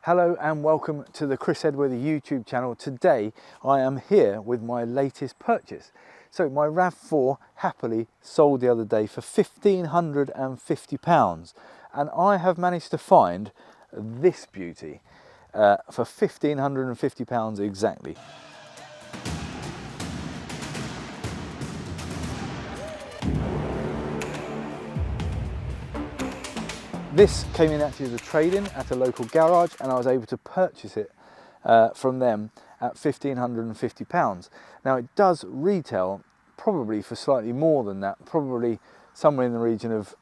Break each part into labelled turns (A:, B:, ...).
A: Hello and welcome to the Chris Edworthy YouTube channel. Today I am here with my latest purchase. So my RAV4 happily sold the other day for £1,550 and I have managed to find this beauty for £1,550 exactly. This came in actually as a trade-in at a local garage and I was able to purchase it from them at £1,550. Now it does retail probably for slightly more than that, probably somewhere in the region of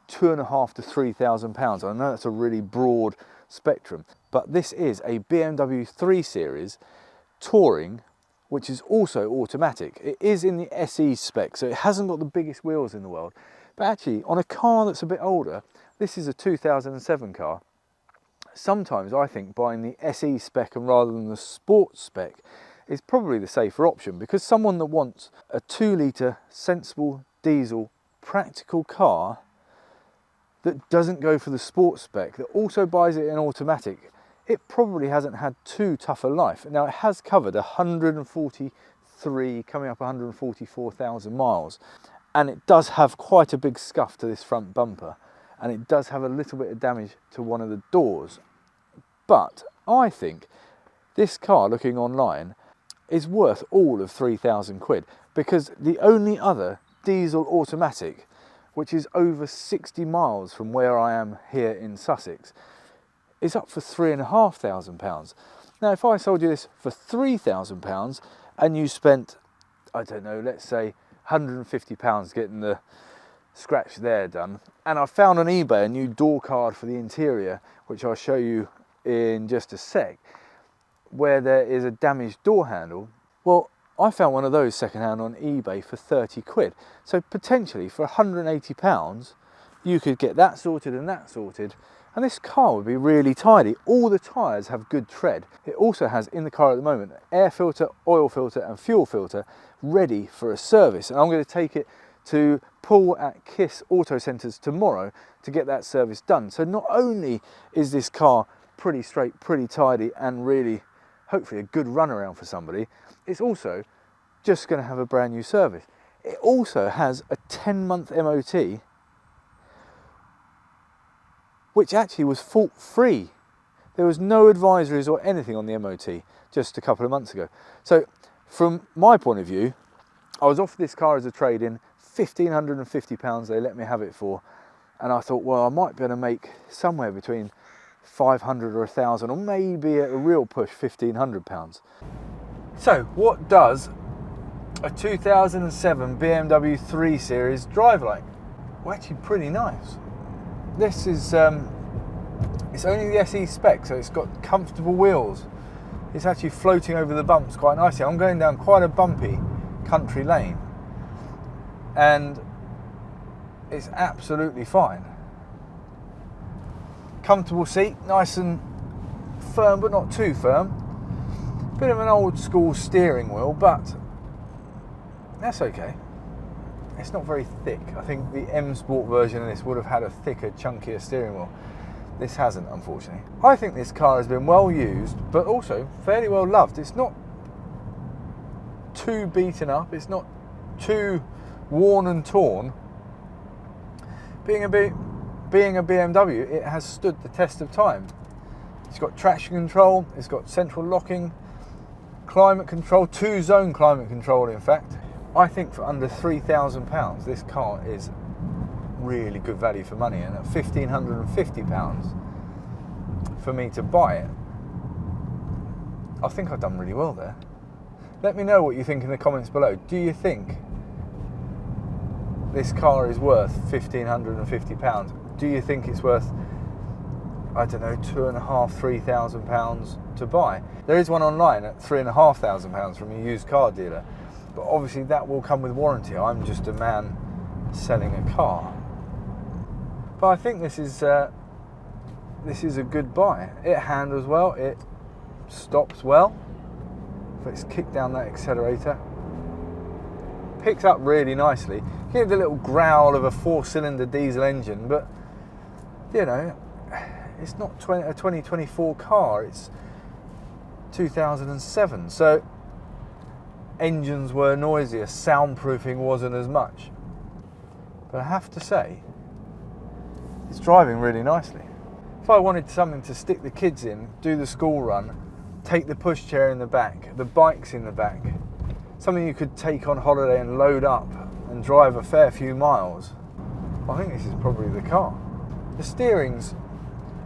A: £2,500 to £3,000. I know that's a really broad spectrum, but this is a BMW 3 Series Touring, which is also automatic. It is in the SE spec, so it hasn't got the biggest wheels in the world, but actually on a car that's a bit older, this is a 2007 car. Sometimes I think buying the SE spec and rather than the sports spec is probably the safer option, because someone that wants a 2-litre sensible diesel practical car that doesn't go for the sports spec, that also buys it in automatic, it probably hasn't had too tough a life. Now it has covered 143, coming up 144,000 miles, and it does have quite a big scuff to this front bumper, and it does have a little bit of damage to one of the doors. But I think this car, looking online, is worth all of 3,000 quid, because the only other diesel automatic, which is over 60 miles from where I am here in Sussex, is up for £3,500. Now if I sold you this for £3,000 and you spent, I don't know, let's say £150 getting the scratch there done, and I found on eBay a new door card for the interior, which I'll show you in just a sec, where there is a damaged door handle. Well, I found one of those secondhand on eBay for 30 quid. So potentially for £180, you could get that sorted and that sorted, and this car would be really tidy. All the tyres have good tread. It also has in the car at the moment air filter, oil filter and fuel filter ready for a service, and I'm going to take it to Paul at Kiss Auto Centres tomorrow to get that service done. So not only is this car pretty straight, pretty tidy and really hopefully a good runaround for somebody, it's also just going to have a brand new service. It also has a 10-month MOT, which actually was fault-free. There was no advisories or anything on the MOT just a couple of months ago. So from my point of view, I was offered this car as a trade-in, £1,550 they let me have it for, and I thought, well, I might be able to make somewhere between 500 or 1,000, or maybe at a real push £1,500. So what does a 2007 BMW 3 Series drive like? Well, actually pretty nice. This is it's only the SE spec, so it's got comfortable wheels. It's actually floating over the bumps quite nicely. I'm going down quite a bumpy country lane and it's absolutely fine. Comfortable seat, nice and firm but not too firm. Bit of an old school steering wheel, but that's okay. It's not very thick. I think the M Sport version of this would have had a thicker, chunkier steering wheel. This hasn't, unfortunately. I think this car has been well used, but also fairly well loved. It's not too beaten up, it's not too worn and torn. Being a BMW, it has stood the test of time. It's got traction control, it's got central locking, climate control, 2-zone climate control in fact. I think for under £3,000 this car is really good value for money, and at £1,550 for me to buy it, I think I've done really well there. Let me know what you think in the comments below. Do you think this car is worth £1,550? Do you think it's worth, I don't know, £2,500, £3,000 to buy? There is one online at £3,500 from a used car dealer, but obviously that will come with warranty. I'm just a man selling a car. But I think this is a good buy. It handles well, it stops well. Let's kick down that accelerator. Picks up really nicely. You get the little growl of a 4-cylinder diesel engine, but you know, it's not a 2024 car, it's 2007. So engines were noisier, soundproofing wasn't as much. But I have to say, it's driving really nicely. If I wanted something to stick the kids in, do the school run, take the pushchair in the back, the bikes in the back, something you could take on holiday and load up and drive a fair few miles, I think this is probably the car. The steering's,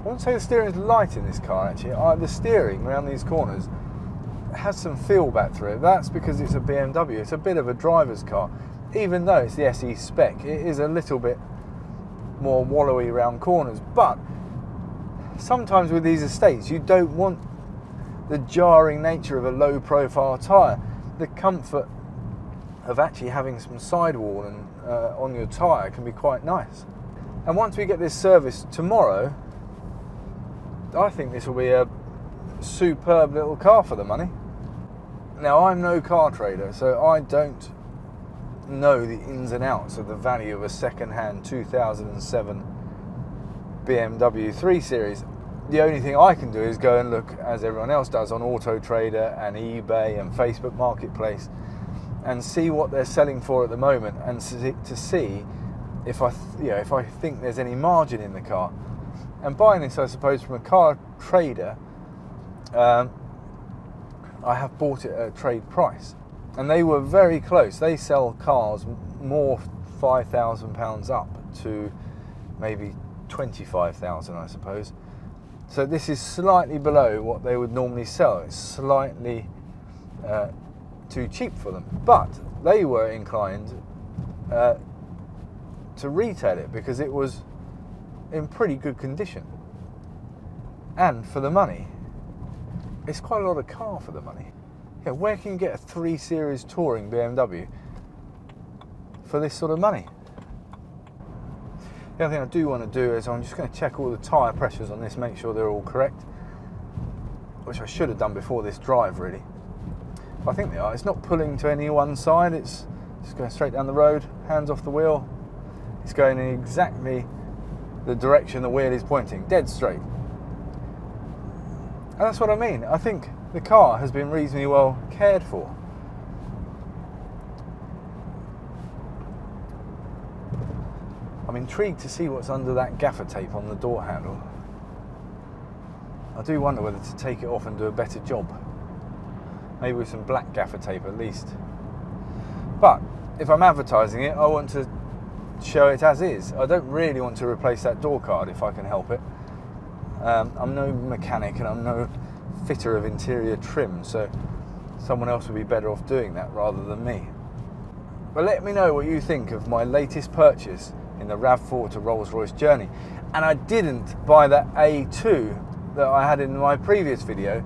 A: I wouldn't say the steering's light in this car actually. The steering around these corners has some feel back through it. That's because it's a BMW. It's a bit of a driver's car. Even though it's the SE spec, it is a little bit more wallowy around corners. But sometimes with these estates, you don't want the jarring nature of a low profile tyre. The comfort of actually having some sidewall and on your tyre can be quite nice. And once we get this serviced tomorrow, I think this will be a superb little car for the money. Now, I'm no car trader, so I don't know the ins and outs of the value of a second-hand 2007 BMW 3 Series. The only thing I can do is go and look, as everyone else does, on Auto Trader and eBay and Facebook Marketplace and see what they're selling for at the moment, and to see if I think there's any margin in the car. And buying this, I suppose, from a car trader, I have bought it at a trade price, and they were very close. They sell cars more £5,000 up to maybe 25,000, I suppose. So this is slightly below what they would normally sell. It's slightly too cheap for them, but they were inclined to retail it because it was in pretty good condition, and for the money, it's quite a lot of car for the money. Yeah, where can you get a 3 Series touring BMW for this sort of money? The other thing I do want to do is I'm just going to check all the tyre pressures on this, make sure they're all correct, which I should have done before this drive really. I think they are. It's not pulling to any one side, it's just going straight down the road, hands off the wheel. It's going in exactly the direction the wheel is pointing, dead straight. And that's what I mean. I think the car has been reasonably well cared for. I'm intrigued to see what's under that gaffer tape on the door handle. I do wonder whether to take it off and do a better job. Maybe with some black gaffer tape at least. But if I'm advertising it, I want to show it as is. I don't really want to replace that door card if I can help it. I'm no mechanic and I'm no fitter of interior trim, so someone else would be better off doing that rather than me. But let me know what you think of my latest purchase in the RAV4 to Rolls Royce journey. And I didn't buy that A2 that I had in my previous video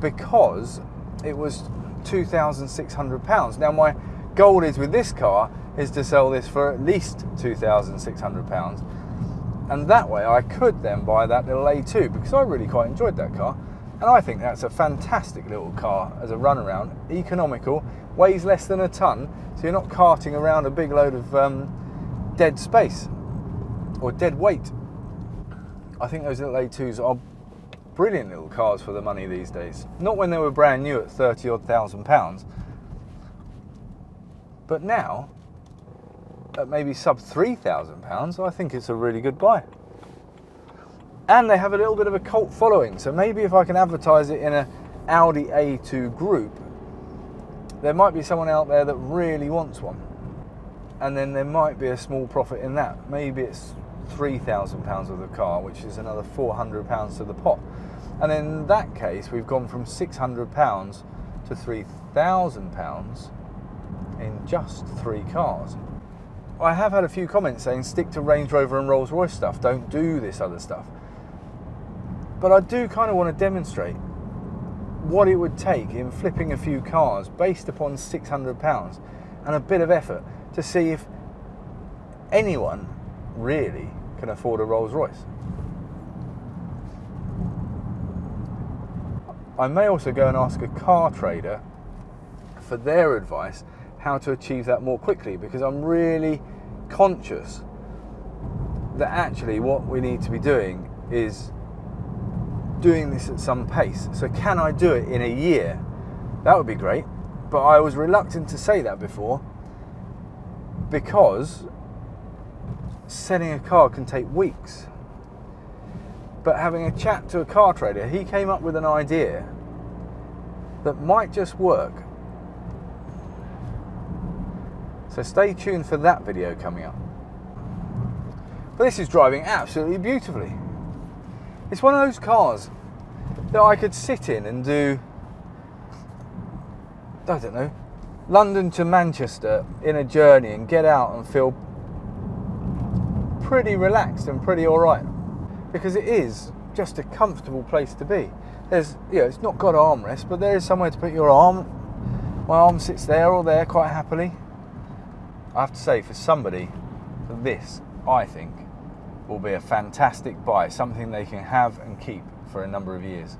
A: because it was £2,600. Now my goal is with this car is to sell this for at least £2,600, and that way I could then buy that little A2 because I really quite enjoyed that car, and I think that's a fantastic little car as a runaround, economical, weighs less than a ton, so you're not carting around a big load of dead space or dead weight. I think those little A2s are brilliant little cars for the money these days. Not when they were brand new at 30 odd thousand pounds, but now at maybe sub £3,000, I think it's a really good buy. And they have a little bit of a cult following, so maybe if I can advertise it in an Audi A2 group, there might be someone out there that really wants one, and then there might be a small profit in that. Maybe it's £3,000 of the car, which is another £400 to the pot, and in that case we've gone from £600 to £3,000 in just 3 cars. I have had a few comments saying stick to Range Rover and Rolls Royce stuff, don't do this other stuff. But I do kind of want to demonstrate what it would take in flipping a few cars based upon £600 and a bit of effort to see if anyone really can afford a Rolls Royce. I may also go and ask a car trader for their advice how to achieve that more quickly, because I'm really conscious that actually what we need to be doing is doing this at some pace. So can I do it in a year? That would be great. But I was reluctant to say that before, because selling a car can take weeks. But having a chat to a car trader, he came up with an idea that might just work. So stay tuned for that video coming up. But this is driving absolutely beautifully. It's one of those cars that I could sit in and do, I don't know, London to Manchester in a journey and get out and feel pretty relaxed and pretty alright. Because it is just a comfortable place to be. There's, it's not got armrest, but there is somewhere to put your arm. My arm sits there or there quite happily. I have to say, for somebody, this, I think, will be a fantastic buy, something they can have and keep for a number of years.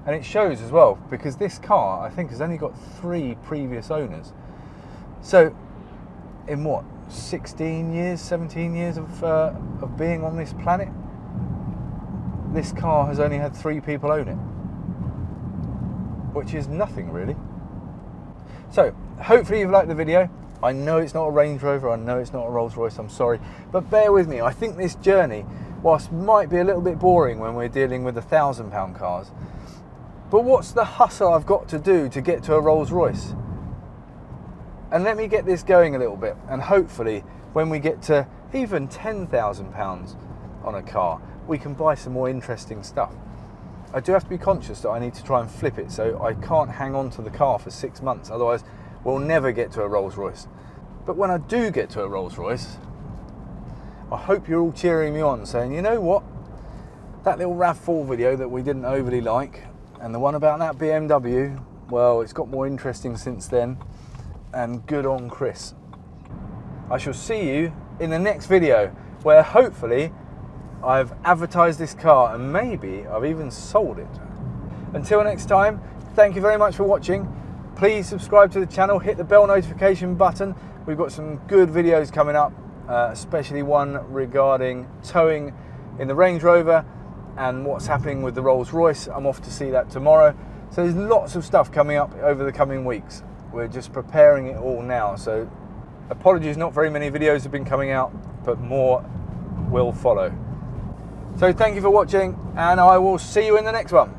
A: And it shows as well, because this car, I think, has only got 3 previous owners. So, in what, 16 years, 17 years of being on this planet, this car has only had 3 people own it, which is nothing really. So, hopefully you've liked the video. I know it's not a Range Rover, I know it's not a Rolls Royce, I'm sorry, but bear with me. I think this journey, whilst might be a little bit boring when we're dealing with £1,000 cars, but what's the hustle I've got to do to get to a Rolls Royce? And let me get this going a little bit, and hopefully when we get to even £10,000 on a car, we can buy some more interesting stuff. I do have to be conscious that I need to try and flip it, so I can't hang on to the car for 6 months, otherwise we'll never get to a Rolls Royce. But when I do get to a Rolls Royce, I hope you're all cheering me on, saying, you know what, that little RAV4 video that we didn't overly like, and the one about that BMW, well, it's got more interesting since then, and good on Chris. I shall see you in the next video, where hopefully I've advertised this car and maybe I've even sold it. Until next time, thank you very much for watching. Please subscribe to the channel, hit the bell notification button. We've got some good videos coming up, especially one regarding towing in the Range Rover and what's happening with the Rolls Royce. I'm off to see that tomorrow. So there's lots of stuff coming up over the coming weeks. We're just preparing it all now. So apologies, not very many videos have been coming out, but more will follow. So thank you for watching, and I will see you in the next one.